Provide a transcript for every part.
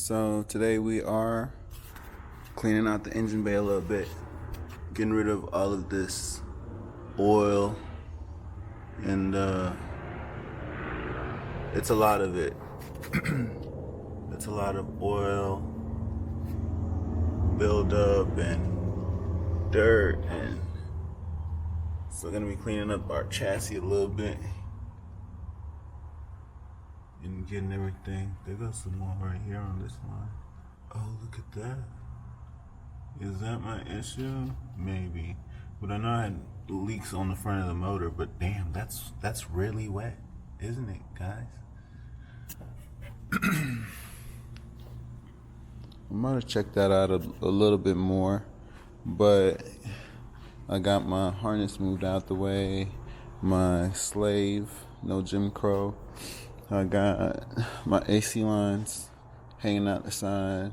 So today we are cleaning out the engine bay a little bit, getting rid of all of this oil, and it's a lot of it. It's a lot of oil buildup and dirt, and so we're gonna be cleaning up our chassis a little bit and getting everything. There goes some more right here on this line. Oh, look at that. Is that my issue? Maybe. But I know I had leaks on the front of the motor, but damn, that's really wet, isn't it, guys? I'm gonna check that out a little bit more, but I got my harness moved out the way, my slave, no Jim Crow. I got my AC lines hanging out the side.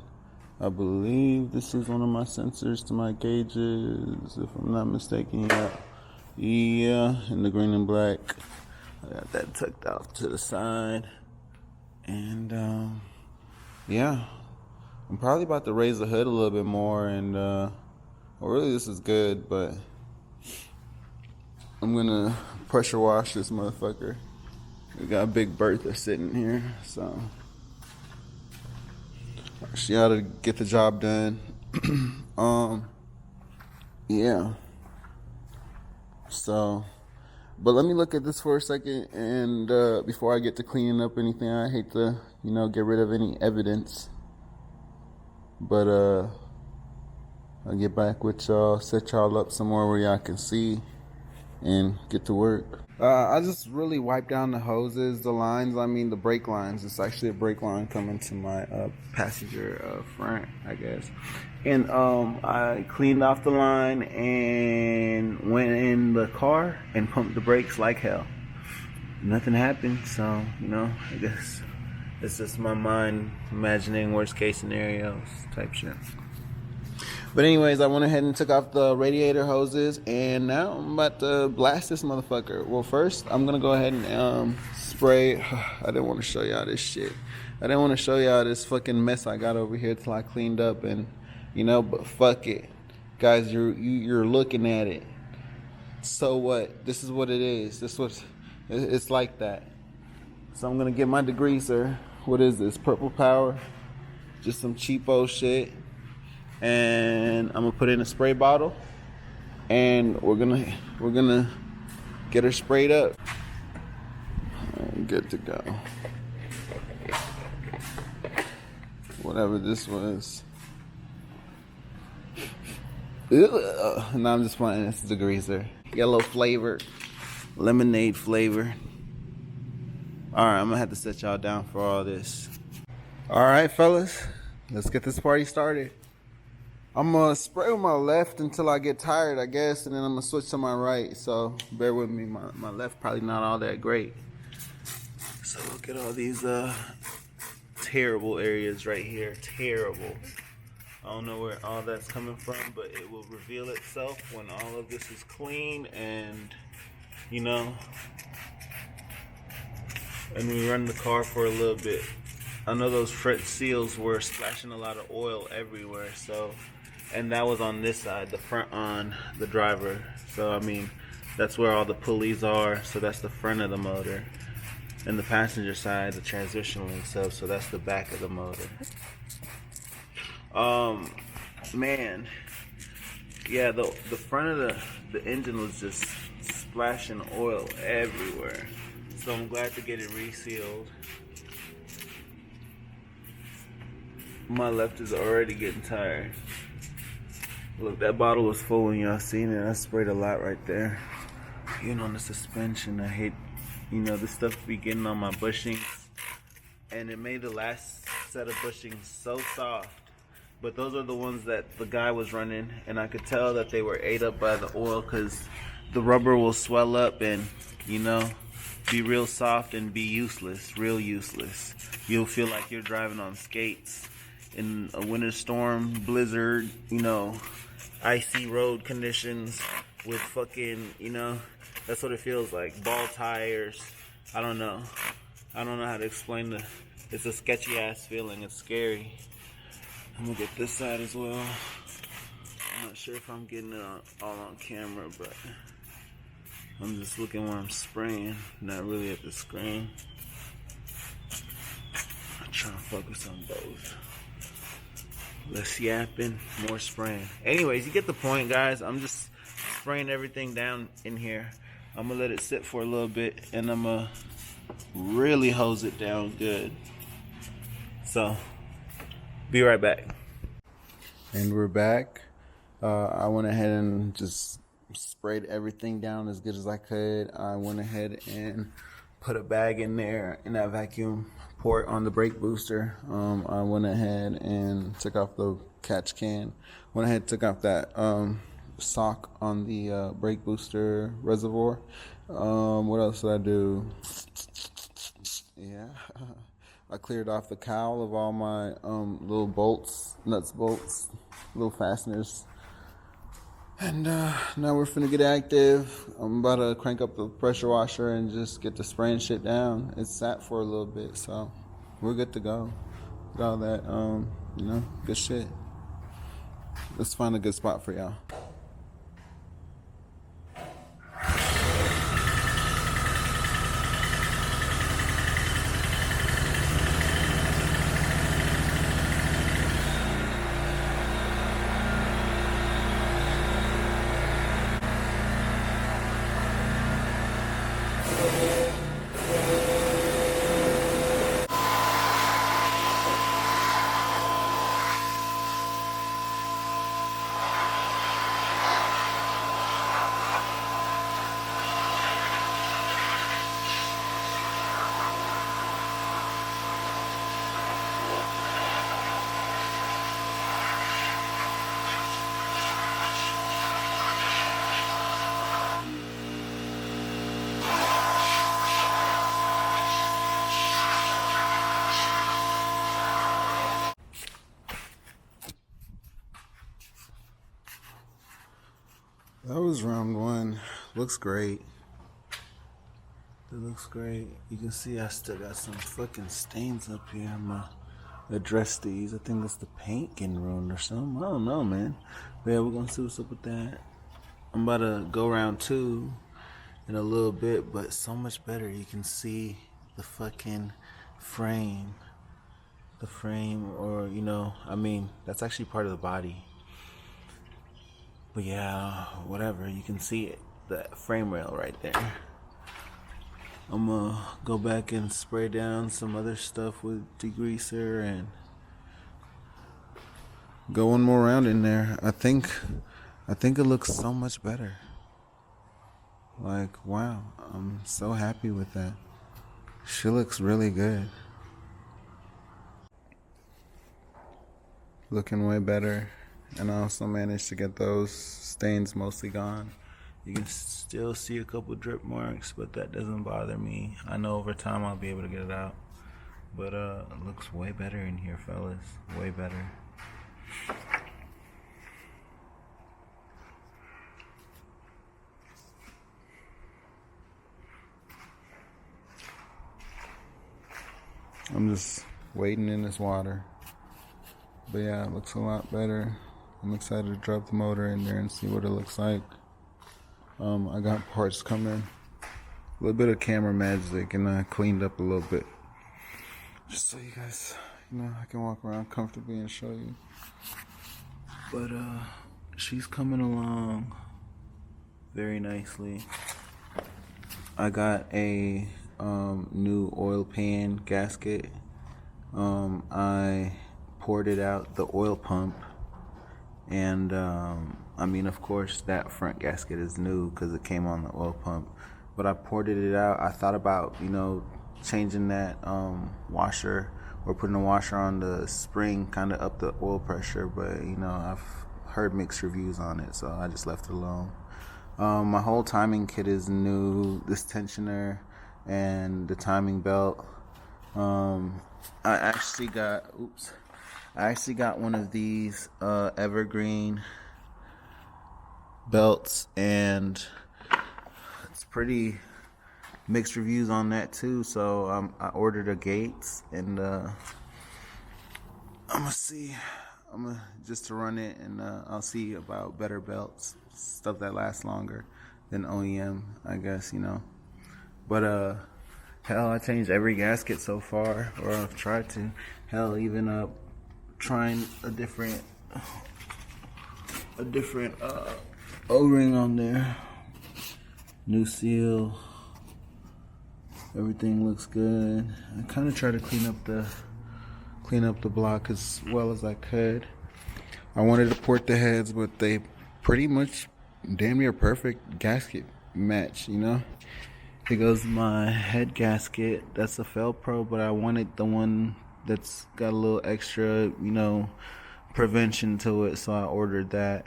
I believe this is one of my sensors to my gauges, if I'm not mistaken. Yeah, in the green and black. I got that tucked out to the side. And yeah, I'm probably about to raise the hood a little bit more. And well, really this is good, but I'm gonna pressure wash this motherfucker. We got a big Bertha sitting here, so she ought to get the job done. Yeah. So, but let me look at this for a second, and before I get to cleaning up anything, I hate to, get rid of any evidence. But I'll get back with y'all, set y'all up somewhere where y'all can see and get to work. I just really wiped down the hoses, the lines, the brake lines. It's actually a brake line coming to my passenger front, I guess. And I cleaned off the line and went in the car and pumped the brakes like hell. Nothing happened, so, I guess it's just my mind imagining worst case scenarios type shit. But anyways, I went ahead and took off the radiator hoses, and now I'm about to blast this motherfucker. Well, first, I'm going to go ahead and spray. I didn't want to show y'all this shit. I didn't want to show y'all this fucking mess I got over here till I cleaned up, and, but fuck it. Guys, you're looking at it. So what? This is what it is. It's like that. So I'm going to get my degreaser. What is this? Purple Power. Just some cheapo shit. And I'm gonna put in a spray bottle, and we're gonna get her sprayed up. Good to go. Whatever this was. No, I'm just playing. This is the degreaser. Yellow flavor, lemonade flavor. All right, I'm gonna have to set y'all down for all this. All right, fellas, let's get this party started. I'm going to spray with my left until I get tired, I guess, and then I'm going to switch to my right. So bear with me. My left probably not all that great. So look at all these terrible areas right here. Terrible. I don't know where all that's coming from, but it will reveal itself when all of this is clean and, and we run the car for a little bit. I know those front seals were splashing a lot of oil everywhere, so... And that was on this side, the front on the driver. So, that's where all the pulleys are. So that's the front of the motor. And the passenger side, the transmission link stuff. So that's the back of the motor. Man. Yeah, the front of the engine was just splashing oil everywhere. So I'm glad to get it resealed. My left is already getting tired. Look, that bottle was full when y'all seen it. I sprayed a lot right there. On the suspension, I hate, this stuff be getting on my bushings. And it made the last set of bushings so soft. But those are the ones that the guy was running. And I could tell that they were ate up by the oil because the rubber will swell up and, be real soft and be useless, real useless. You'll feel like you're driving on skates in a winter storm, blizzard, icy road conditions with fucking, that's what it feels like. Ball tires. I don't know how to explain It's a sketchy ass feeling. It's scary. I'm gonna get this side as well. I'm not sure if I'm getting it all on camera, but I'm just looking where I'm spraying, not really at the screen. I'm trying to focus on both. Less yapping, more spraying. Anyways, you get the point, guys. I'm just spraying everything down in here. I'm gonna let it sit for a little bit, and I'm gonna really hose it down good. So, be right back. And we're back. I went ahead and just sprayed everything down as good as I could. I went ahead and put a bag in there in that vacuum port on the brake booster. I went ahead and took off the catch can. Went ahead and took off that sock on the brake booster reservoir. What else did I do? Yeah. I cleared off the cowl of all my little bolts, nuts bolts, little fasteners. And now we're finna get active. I'm about to crank up the pressure washer and just get the spraying shit down. It's sat for a little bit, so we're good to go. Got all that, good shit. Let's find a good spot for y'all. That was round one. Looks great. It looks great. You can see I still got some fucking stains up here. I'm gonna address these. I think that's the paint getting ruined or something. I don't know, man. But yeah, we're gonna see what's up with that. I'm about to go round two in a little bit, but so much better. You can see the fucking frame. The frame, or, that's actually part of the body. But yeah, whatever, you can see it, the frame rail right there. I'm gonna go back and spray down some other stuff with degreaser and go one more round in there. I think it looks so much better. Like, wow, I'm so happy with that. She looks really good. Looking way better. And I also managed to get those stains mostly gone. You can still see a couple drip marks, but that doesn't bother me. I know over time I'll be able to get it out. But it looks way better in here, fellas. Way better. I'm just wading in this water. But yeah, it looks a lot better. I'm excited to drop the motor in there and see what it looks like. I got parts coming. A little bit of camera magic, and I cleaned up a little bit. Just so you guys, I can walk around comfortably and show you. But she's coming along very nicely. I got a new oil pan gasket. I poured it out the oil pump. And of course that front gasket is new because it came on the oil pump, but I poured it out. I thought about changing that washer or putting a washer on the spring, kind of up the oil pressure, but I've heard mixed reviews on it, so I just left it alone. My whole timing kit is new, this tensioner and the timing belt. I actually got one of these evergreen belts, and it's pretty mixed reviews on that too. So I ordered a Gates, and I'm gonna see. I'm gonna just to run it, and I'll see about better belts, stuff that lasts longer than OEM, I guess, you know. But hell, I changed every gasket so far, or I've tried to. Hell, even trying a different O-ring on there. New seal. Everything looks good. I kind of try to clean up the block as well as I could. I wanted to port the heads, but they pretty much damn near perfect gasket match, you know. Here goes my head gasket. That's a Felpro, but I wanted the one that's got a little extra, you know, prevention to it, so I ordered that.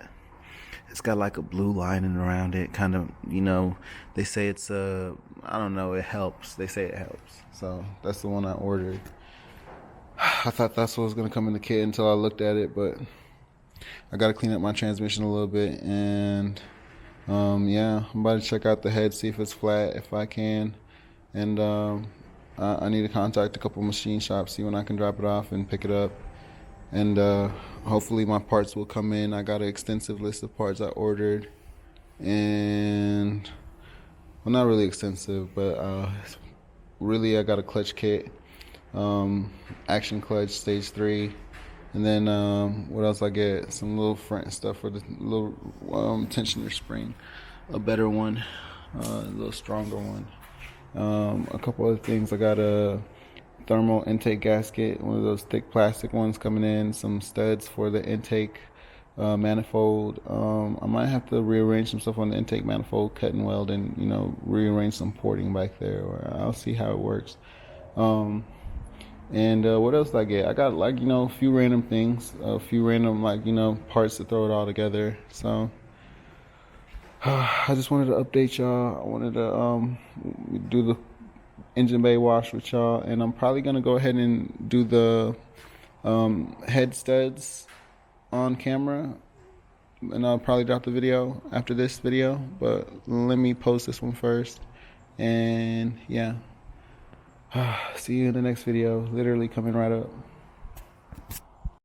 It's got like a blue lining around it, kind of, you know, they say it's I don't know, it helps. They say it helps. So that's the one I ordered. I thought that's what was going to come in the kit until I looked at it, but I got to clean up my transmission a little bit, and yeah, I'm about to check out the head, see if it's flat, if I can, and I need to contact a couple machine shops, see when I can drop it off and pick it up, and hopefully my parts will come in. I got an extensive list of parts I ordered, and well, not really extensive, but really I got a clutch kit, action clutch stage 3, and then what else I get? Some little front stuff for the little tensioner spring, a better one, a little stronger one. A couple other things. I got a thermal intake gasket, one of those thick plastic ones coming in, some studs for the intake manifold. I might have to rearrange some stuff on the intake manifold, cut and weld, and, you know, rearrange some porting back there, or I'll see how it works. And what else did I get? I got, like, you know, a few random things, a few random, like, you know, parts to throw it all together. So I just wanted to update y'all. I wanted to do the engine bay wash with y'all, and I'm probably gonna go ahead and do the head studs on camera, and I'll probably drop the video after this video, but let me post this one first. And yeah, see you in the next video, literally coming right up.